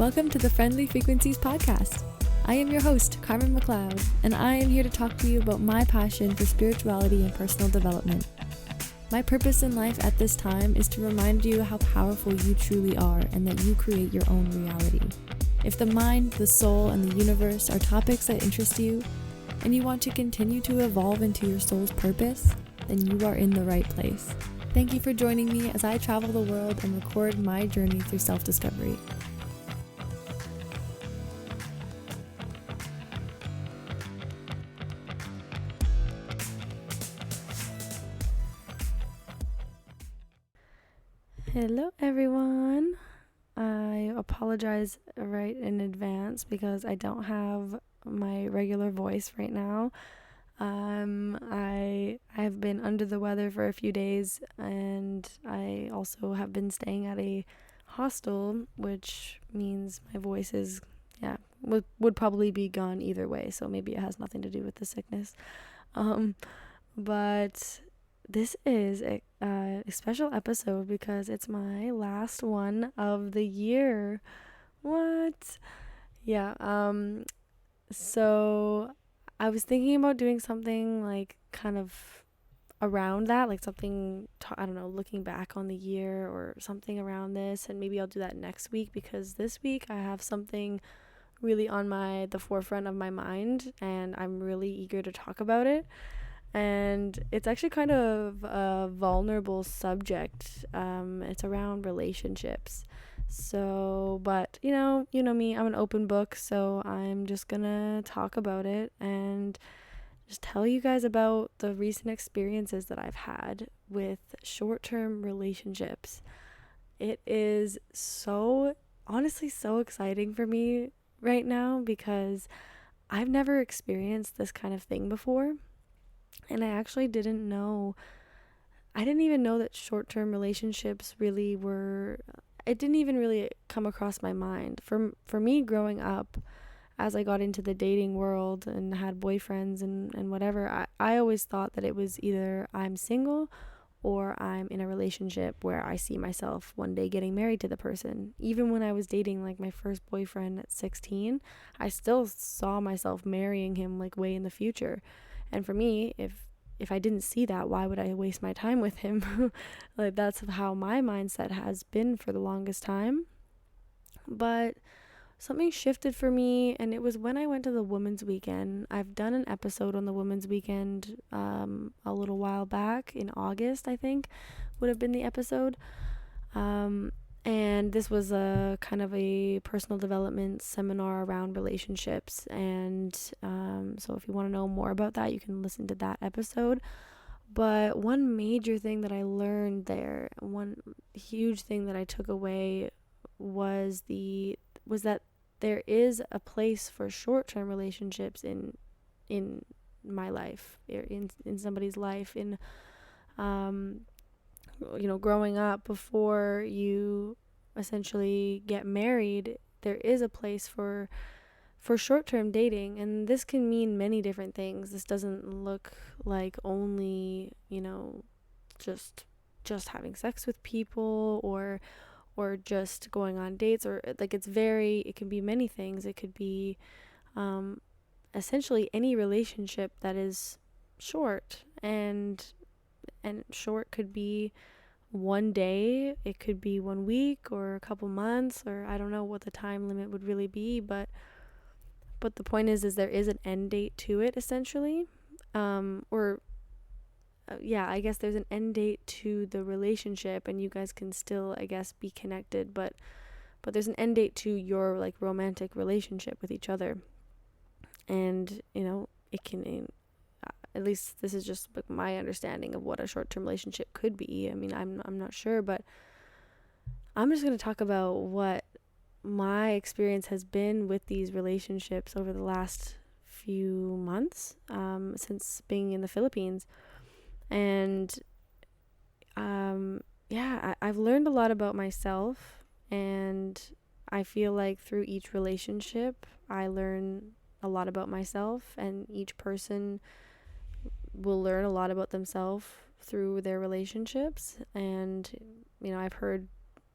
Welcome to the Friendly Frequencies podcast. I am your host, Carmen McLeod, and I am here to talk to you about my passion for spirituality and personal development. My purpose in life at this time is to remind you how powerful you truly are and that you create your own reality. If the mind, the soul, and the universe are topics that interest you, and you want to continue to evolve into your soul's purpose, then you are in the right place. Thank you for joining me as I travel the world and record my journey through self-discovery. Hello everyone. I apologize right in advance because I don't have my regular voice right now. I have been under the weather for a few days, and I also have been staying at a hostel, which means my voice is would probably be gone either way, so maybe it has nothing to do with the sickness. But this is a special episode because it's my last one of the year. What? Yeah. So I was thinking about doing something like kind of around that, like something, I don't know, looking back on the year or something around this, and maybe I'll do that next week because this week I have something really on the forefront of my mind, and I'm really eager to talk about it. And it's actually kind of a vulnerable subject. It's around relationships. So, but you know me, I'm an open book, so I'm just gonna talk about it and just tell you guys about the recent experiences that I've had with short-term relationships. It is honestly so exciting for me right now because I've never experienced this kind of thing before. And I actually didn't even know that short-term relationships really were, it didn't even really come across my mind. For me growing up, as I got into the dating world and had boyfriends and whatever, I always thought that it was either I'm single or I'm in a relationship where I see myself one day getting married to the person. Even when I was dating like my first boyfriend at 16, I still saw myself marrying him like way in the future. And for me, if I didn't see that, why would I waste my time with him? Like, that's how my mindset has been for the longest time. But something shifted for me, and it was when I went to the Women's Weekend. I've done an episode on the Women's Weekend a little while back in August, I think, would have been the episode. And this was a kind of a personal development seminar around relationships. And so if you want to know more about that, you can listen to that episode. But one major thing that I learned there, one huge thing that I took away was that there is a place for short-term relationships in my life, in somebody's life, in growing up before you essentially get married. There is a place for short-term dating, and this can mean many different things. This doesn't look like only, just having sex with people or just going on dates, or like it can be many things. It could be essentially any relationship that is short, and short could be one day, it could be 1 week or a couple months, or I don't know what the time limit would really be, but the point is there is an end date to it, essentially. I guess there's an end date to the relationship, and you guys can still, I guess, be connected, but there's an end date to your like romantic relationship with each other. And it can, at least this is just like my understanding of what a short-term relationship could be. I mean, I'm not sure, but I'm just going to talk about what my experience has been with these relationships over the last few months, since being in the Philippines. And I've learned a lot about myself, and I feel like through each relationship I learn a lot about myself, and each person will learn a lot about themselves through their relationships. And I've heard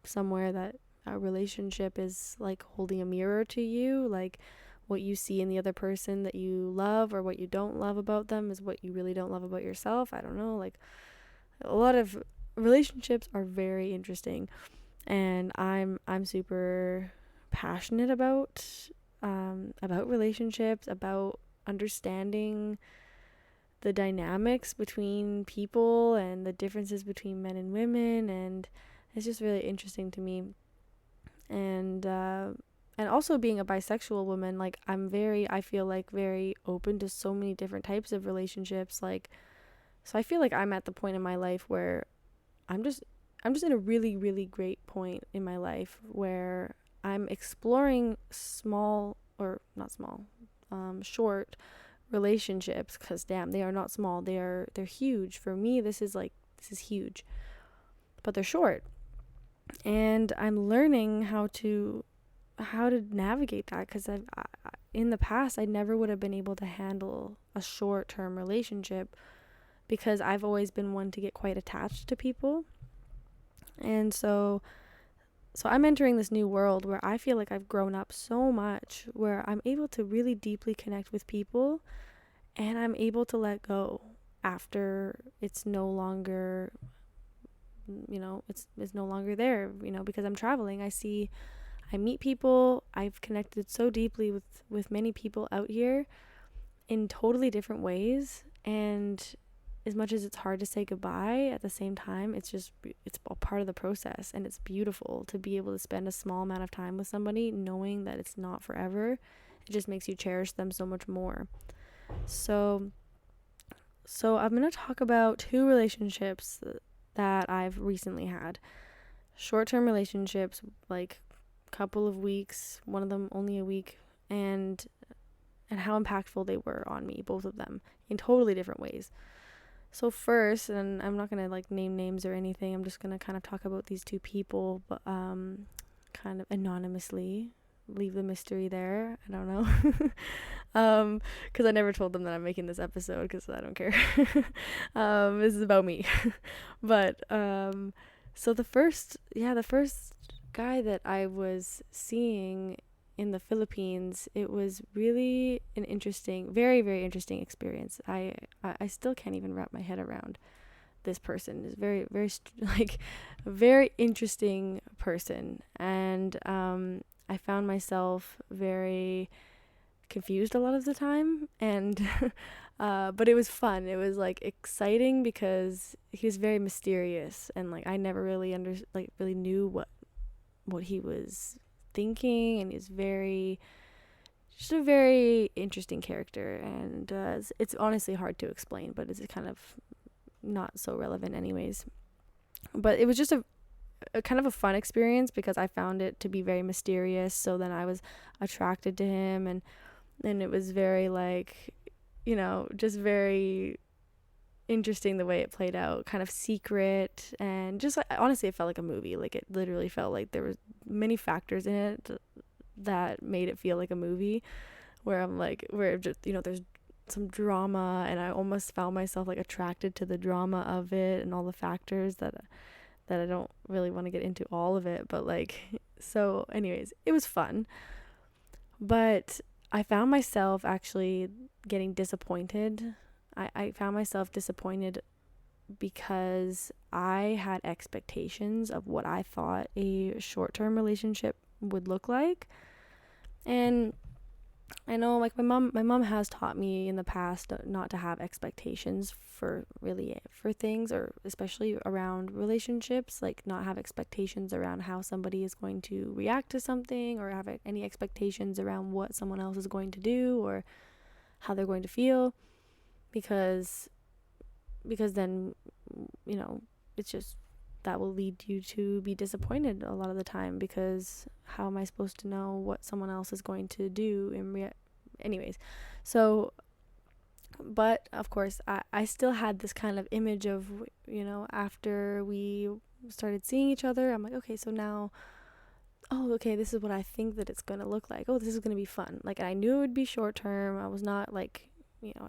somewhere that a relationship is like holding a mirror to you. Like what you see in the other person that you love or what you don't love about them is what you really don't love about yourself. I don't know. Like a lot of relationships are very interesting, and I'm super passionate about relationships, about understanding the dynamics between people and the differences between men and women, and it's just really interesting to me. And also being a bisexual woman, like I feel like very open to so many different types of relationships. Like, so I feel like I'm at the point in my life where I'm just I'm just in a really, really great point in my life where I'm exploring small, or not small, short relationships, because damn, they are not small. They're huge. For me, this is huge. But they're short. And I'm learning how to navigate that, because in the past I never would have been able to handle a short-term relationship, because I've always been one to get quite attached to people. And so I'm entering this new world where I feel like I've grown up so much, where I'm able to really deeply connect with people, and I'm able to let go after it's no longer, it's no longer there, because I'm traveling. I meet people. I've connected so deeply with many people out here in totally different ways, and as much as it's hard to say goodbye, at the same time, it's a part of the process, and it's beautiful to be able to spend a small amount of time with somebody knowing that it's not forever. It just makes you cherish them so much more. So I'm going to talk about 2 relationships that I've recently had. Short-term relationships, like couple of weeks, one of them only a week, and how impactful they were on me, both of them, in totally different ways. So first, and I'm not gonna like name names or anything, I'm just gonna kind of talk about these 2 people, but kind of anonymously, leave the mystery there. I don't know, because I never told them that I'm making this episode, because I don't care. This is about me. But so the first guy that I was seeing in the Philippines, it was really an interesting, very, very interesting experience. I still can't even wrap my head around this person. Is very, very like a very interesting person, and I found myself very confused a lot of the time, and but it was fun. It was like exciting because he was very mysterious, and like I never really really knew what he was thinking, and he's just a very interesting character, and it's honestly hard to explain, but it's kind of not so relevant anyways. But it was just a kind of a fun experience, because I found it to be very mysterious, so then I was attracted to him, and it was very like, just very interesting the way it played out, kind of secret, and just like, honestly, it felt like a movie. Like it literally felt like there was many factors in it that made it feel like a movie, where I'm like, where just, there's some drama, and I almost found myself like attracted to the drama of it and all the factors that I don't really want to get into all of it, but like, so anyways, it was fun. But I found myself actually getting disappointed. I found myself disappointed because I had expectations of what I thought a short-term relationship would look like. And I know, like, my mom has taught me in the past not to have expectations for things, or especially around relationships, like not have expectations around how somebody is going to react to something, or have any expectations around what someone else is going to do or how they're going to feel, because then, it's just, that will lead you to be disappointed a lot of the time, because how am I supposed to know what someone else is going to do anyways. So, but of course, I still had this kind of image of, after we started seeing each other, I'm like, okay, so now, oh, okay, this is what I think that it's going to look like. Oh, this is going to be fun. Like, I knew it would be short term. I was not like,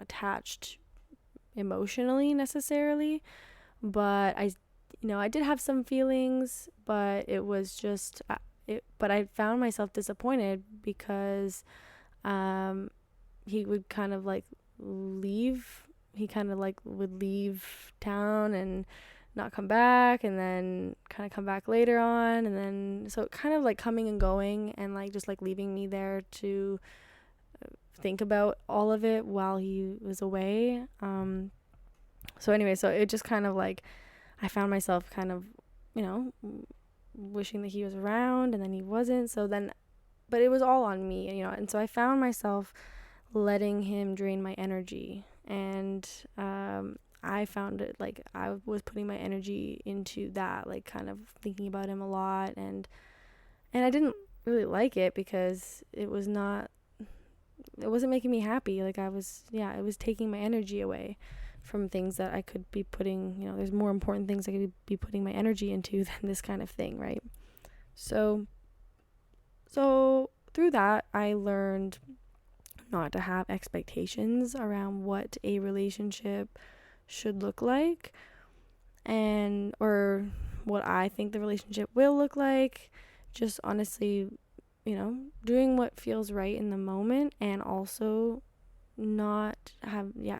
attached emotionally necessarily, but I did have some feelings, but it was just, but I found myself disappointed because he would kind of like leave. He kind of like would leave town and not come back, and then kind of come back later on, and then so kind of like coming and going, and like just like leaving me there to think about all of it while he was away. So anyway, so it just kind of like I found myself kind of, wishing that he was around, and then he wasn't. So then, but it was all on me, and so I found myself letting him drain my energy. And I found it like I was putting my energy into that, like kind of thinking about him a lot, and I didn't really like it because it wasn't making me happy. Like it was taking my energy away from things that I could be putting, there's more important things I could be putting my energy into than this kind of thing, right? So through that, I learned not to have expectations around what a relationship should look like, or what I think the relationship will look like. Just honestly, doing what feels right in the moment, and also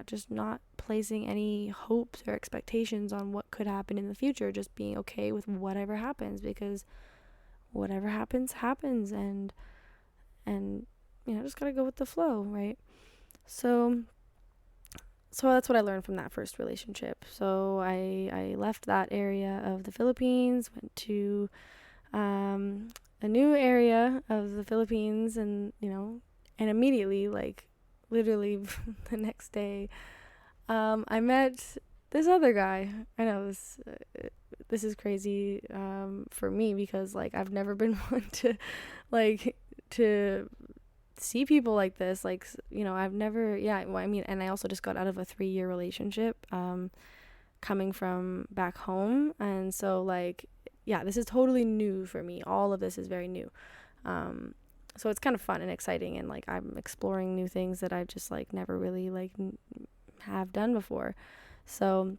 just not placing any hopes or expectations on what could happen in the future. Just being okay with whatever happens, because whatever happens, and just gotta go with the flow, right? So that's what I learned from that first relationship. So I left that area of the Philippines, went to a new area of the Philippines, and and immediately, like literally the next day, I met this other guy. I know this is crazy for me, because like I've never been one to see people like this. Like, I've never, and I also just got out of a 3-year relationship coming from back home, and so like this is totally new for me. All of this is very new. So it's kind of fun and exciting, and like I'm exploring new things that I just like never really like have done before. So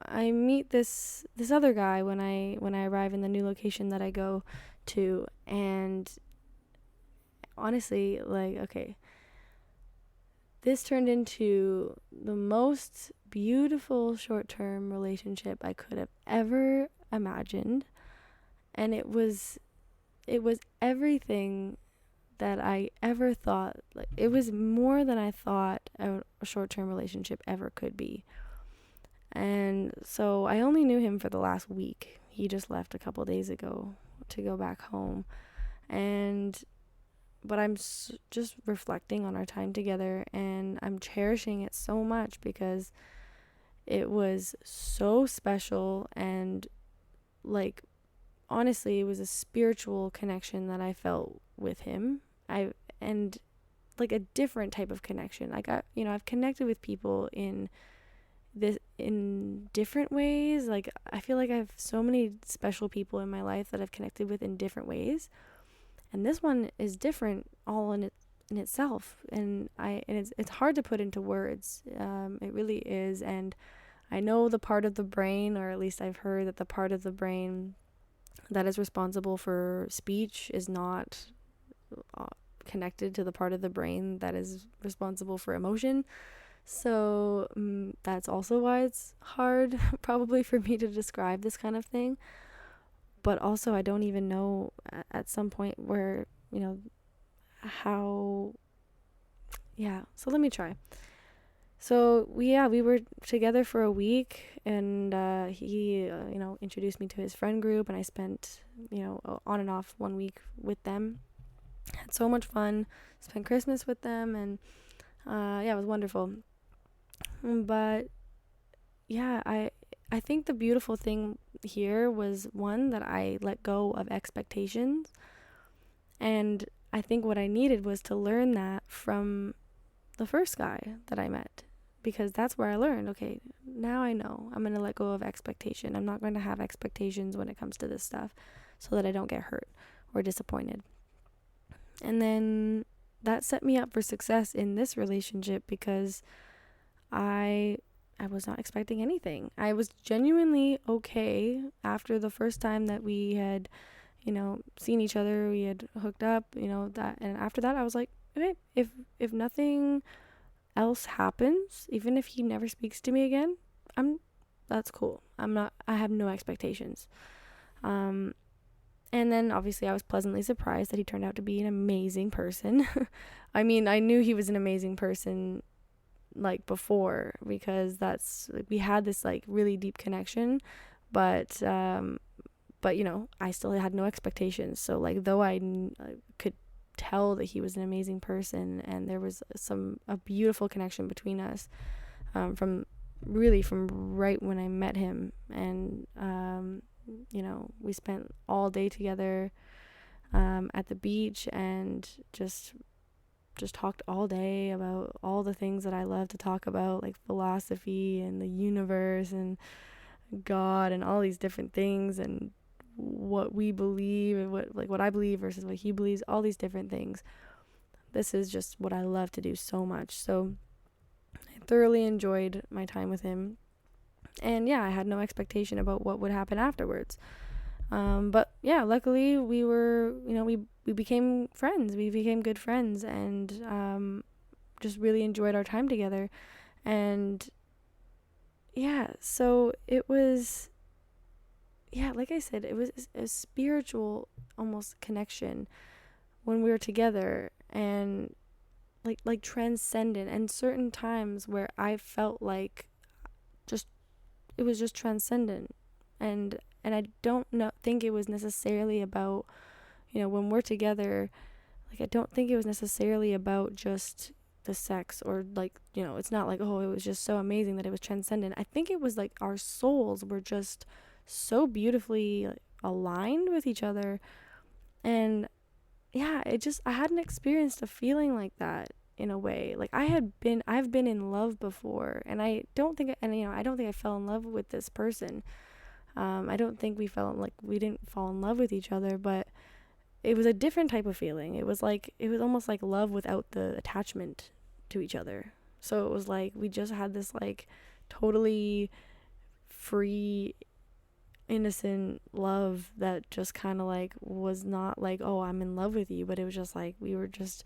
I meet this other guy when I arrive in the new location that I go to, and honestly, like, okay, this turned into the most beautiful short-term relationship I could have ever imagined, and it was everything that I ever thought. Like, it was more than I thought a short-term relationship ever could be. And so I only knew him for the last week. He just left a couple days ago to go back home, but I'm just reflecting on our time together, and I'm cherishing it so much because it was so special, and like honestly, it was a spiritual connection that I felt with him. And like a different type of connection. Like I've connected with people in different ways. Like I feel like I have so many special people in my life that I've connected with in different ways, and this one is different all in itself. And it's hard to put into words. It really is. And I know the part of the brain, or at least I've heard that the part of the brain that is responsible for speech is not connected to the part of the brain that is responsible for emotion. So that's also why it's hard probably for me to describe this kind of thing. But also I don't even know at some point where, how, so let me try. So we were together for a week, and he introduced me to his friend group, and I spent on and off 1 week with them. Had so much fun, spent Christmas with them, and it was wonderful. But I think the beautiful thing here was, one, that I let go of expectations, and I think what I needed was to learn that from the first guy that I met, because that's where I learned, okay, now I know I'm going to let go of expectation. I'm not going to have expectations when it comes to this stuff, so that I don't get hurt or disappointed. And then that set me up for success in this relationship, because I was not expecting anything. I was genuinely okay after the first time that we had, seen each other. We had hooked up, that. And after that, I was like, okay, if nothing else happens, even if he never speaks to me again, I'm that's cool. I have no expectations. And then obviously I was pleasantly surprised that he turned out to be an amazing person. I mean, I knew he was an amazing person like before, because that's like, we had this like really deep connection, but I still had no expectations. So like, though I could tell that he was an amazing person and there was a beautiful connection between us, from right when I met him. And we spent all day together at the beach, and just talked all day about all the things that I love to talk about, like philosophy and the universe and God and all these different things, and what we believe, and what I believe versus what he believes, all these different things. This is just what I love to do so much. So I thoroughly enjoyed my time with him. And yeah, I had no expectation about what would happen afterwards. But yeah, luckily we became friends. We became good friends, and just really enjoyed our time together. And yeah, so it was, yeah, like I said, it was a spiritual almost connection when we were together, and like transcendent. And certain times where I felt like just it was just transcendent, and I don't think it was necessarily about, when we're together, like I don't think it was necessarily about just the sex, or like, it's not like, oh, it was just so amazing that it was transcendent. I think it was like our souls were just so beautifully like, aligned with each other. And yeah, I hadn't experienced a feeling like that in a way. Like I've been in love before, and I don't think I fell in love with this person. I don't think we didn't fall in love with each other, but it was a different type of feeling. It was almost like love without the attachment to each other. So it was like we just had this like totally free, innocent love that just kind of like was not like, oh, I'm in love with you, but it was just like we were just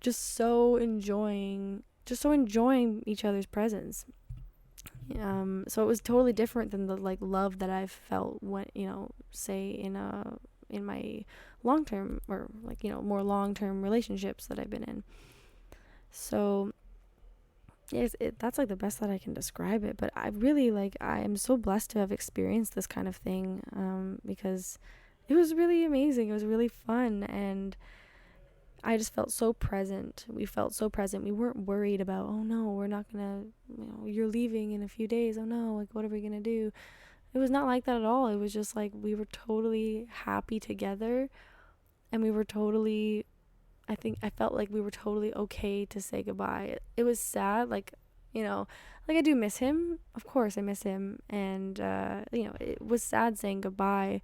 so enjoying each other's presence. So it was totally different than the like love that I've felt when, say in my long term, or like, more long term relationships that I've been in. So yes, that's like the best that I can describe it. But I am so blessed to have experienced this kind of thing, because it was really amazing. It was really fun, and I just felt so present. We felt so present. We weren't worried about, oh no, we're not gonna, you're leaving in a few days. Oh no, like what are we gonna do? It was not like that at all. It was just like we were totally happy together, and I felt like we were totally okay to say goodbye. It was sad, like, like I do miss him. Of course I miss him, and it was sad saying goodbye,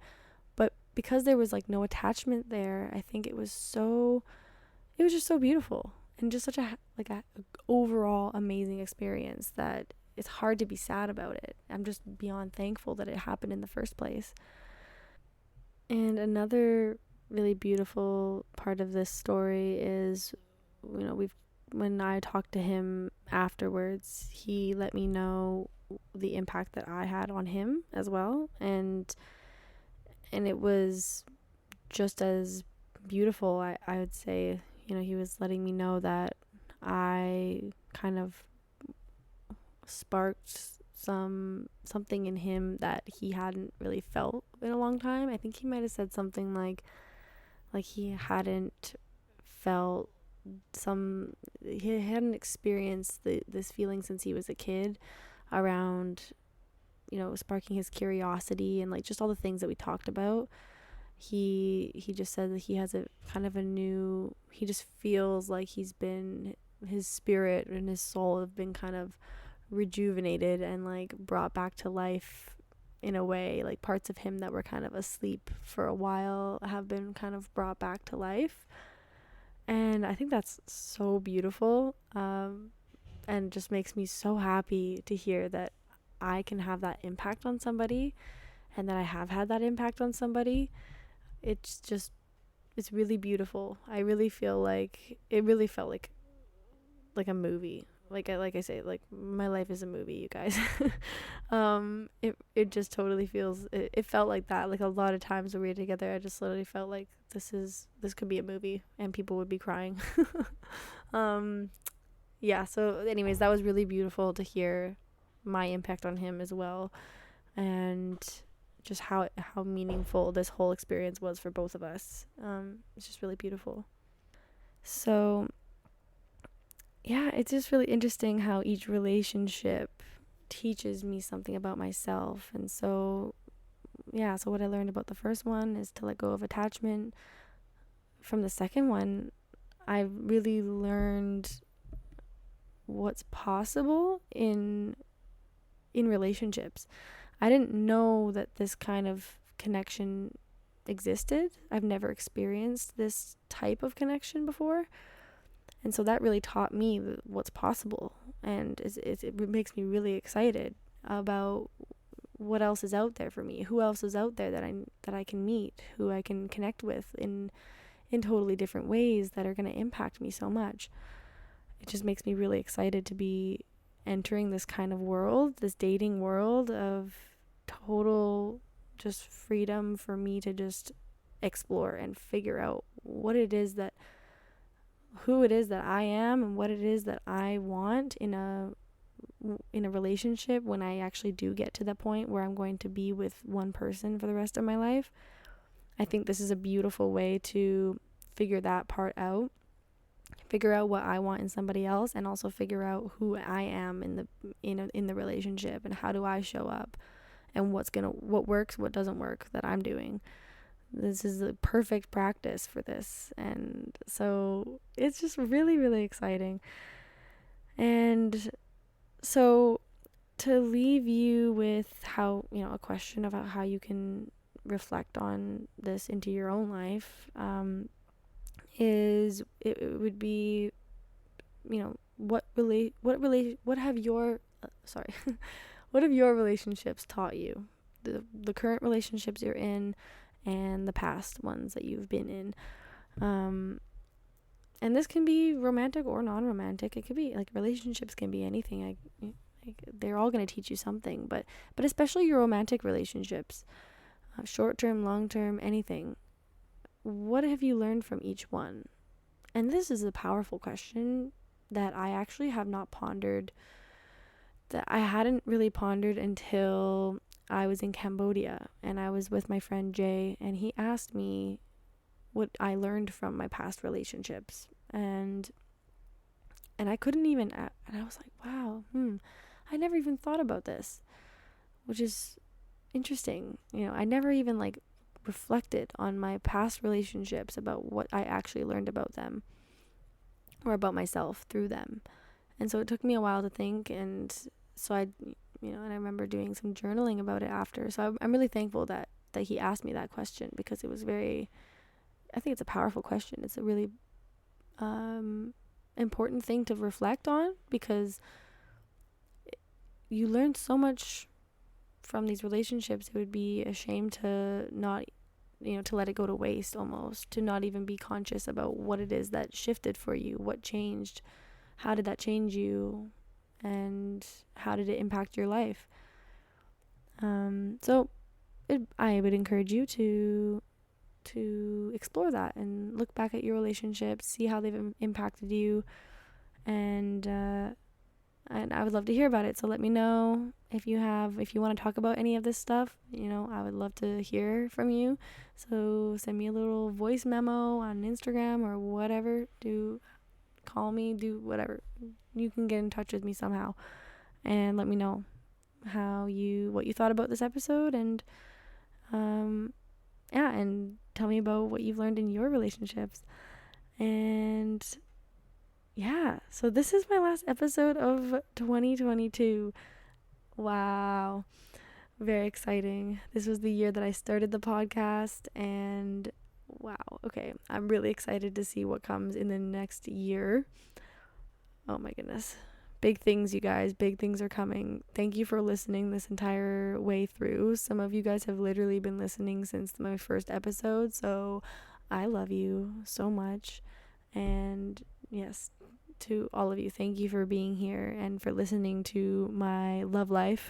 but because there was like no attachment there, I think it was just so beautiful, and just such a overall amazing experience that it's hard to be sad about it. I'm just beyond thankful that it happened in the first place. And another really beautiful part of this story is, when I talked to him afterwards, he let me know the impact that I had on him as well, and it was just as beautiful. I would say, he was letting me know that I kind of sparked something in him that he hadn't really felt in a long time. I think he might have said something like he hadn't felt he hadn't experienced this feeling since he was a kid, around sparking his curiosity and like just all the things that we talked about. He just said that he has a kind of he just feels like his spirit and his soul have been kind of rejuvenated and like brought back to life in a way. Like parts of him that were kind of asleep for a while have been kind of brought back to life, and I think that's so beautiful, and just makes me so happy to hear that I can have that impact on somebody, and that I have had that impact on somebody. it's really beautiful. I really feel like it really felt like a movie. Like I say, like my life is a movie, you guys. It just totally feels, it felt like that. Like a lot of times when we were together, I just literally felt like this could be a movie and people would be crying. um yeah, so anyways, that was really beautiful to hear my impact on him as well, and just how meaningful this whole experience was for both of us. It's just really beautiful. So yeah, it's just really interesting how each relationship teaches me something about myself. And so yeah, so what I learned about the first one is to let go of attachment. From the second one, I really learned what's possible in relationships. I didn't know that this kind of connection existed. I've never experienced this type of connection before. And so that really taught me what's possible. And it makes me really excited about what else is out there for me. Who else is out there that I can meet, who I can connect with in totally different ways that are going to impact me so much. It just makes me really excited to be entering this kind of world, this dating world of total just freedom for me to just explore and figure out who it is that I am and what it is that I want in a relationship when I actually do get to the point where I'm going to be with one person for the rest of my life. I think this is a beautiful way to figure that part out, figure out what I want in somebody else, and also figure out who I am in the relationship and how do I show up and what works, what doesn't work that I'm doing. This is the perfect practice for this. And so it's just really, really exciting. And so to leave you with a question about how you can reflect on this into your own life, is it would be, what have your what have your relationships taught you, the current relationships you're in and the past ones that you've been in. And this can be romantic or non-romantic. It could be like relationships can be anything. They're all going to teach you something, but especially your romantic relationships, short-term, long-term, anything. What have you learned from each one? And this is a powerful question that I actually have not pondered, that I hadn't really pondered until I was in Cambodia and I was with my friend Jay, and he asked me what I learned from my past relationships, and I couldn't even, and I was like, wow, I never even thought about this, which is interesting. I never even reflected on my past relationships about what I actually learned about them or about myself through them. And so it took me a while to think, and so and I remember doing some journaling about it after. So I'm really thankful that he asked me that question, because it was I think it's a powerful question. It's a really important thing to reflect on, because you learn so much from these relationships. It would be a shame to not, to let it go to waste, almost, to not even be conscious about what it is that shifted for you, what changed, how did that change you, and how did it impact your life. So I would encourage you to explore that and look back at your relationships, see how they've impacted you, and I would love to hear about it. So let me know if you want to talk about any of this stuff. I would love to hear from you. So send me a little voice memo on Instagram or whatever. Call me, do whatever. You can get in touch with me somehow and let me know what you thought about this episode, and and tell me about what you've learned in your relationships. And yeah, so this is my last episode of 2022. Wow. Very exciting. This was the year that I started the podcast, and wow. Okay, I'm really excited to see what comes in the next year. Oh my goodness. big things, you guys. Big things are coming. Thank you for listening this entire way through. Some of you guys have literally been listening since my first episode, so I love you so much. And yes, to all of you, thank you for being here and for listening to my love life.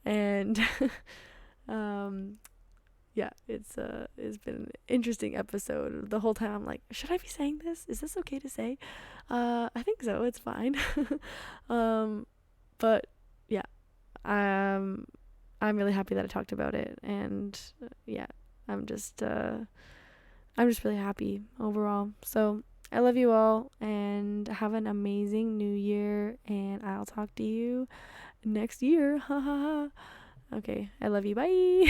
And yeah, it's been an interesting episode. The whole time I'm like, should I be saying this? Is this okay to say? I think so. It's fine. But yeah, I'm really happy that I talked about it, and yeah, I'm just really happy overall. So I love you all, and have an amazing new year, and I'll talk to you next year. Ha ha ha. Okay, I love you. Bye.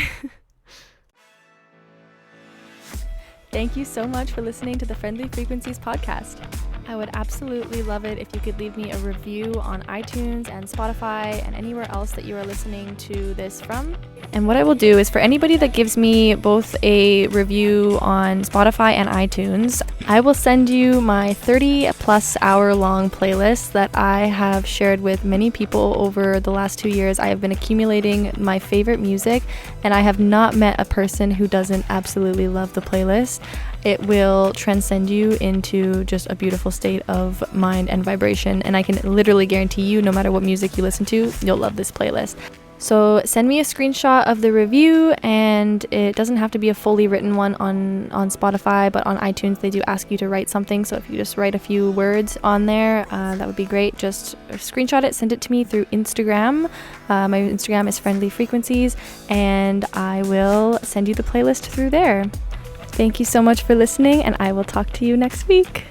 Thank you so much for listening to the Friendly Frequencies podcast. I would absolutely love it if you could leave me a review on iTunes and Spotify and anywhere else that you are listening to this from. And what I will do is, for anybody that gives me both a review on Spotify and iTunes, I will send you my 30+ hour long playlist that I have shared with many people over the last 2 years. I have been accumulating my favorite music, and I have not met a person who doesn't absolutely love the playlist. It will transcend you into just a beautiful state of mind and vibration, and I can literally guarantee you, no matter what music you listen to, you'll love this playlist. So send me a screenshot of the review, and it doesn't have to be a fully written one on Spotify, but on iTunes they do ask you to write something. So if you just write a few words on there, that would be great. Just screenshot it, send it to me through Instagram. My Instagram is Friendly Frequencies, and I will send you the playlist through there. Thank you so much for listening, and I will talk to you next week.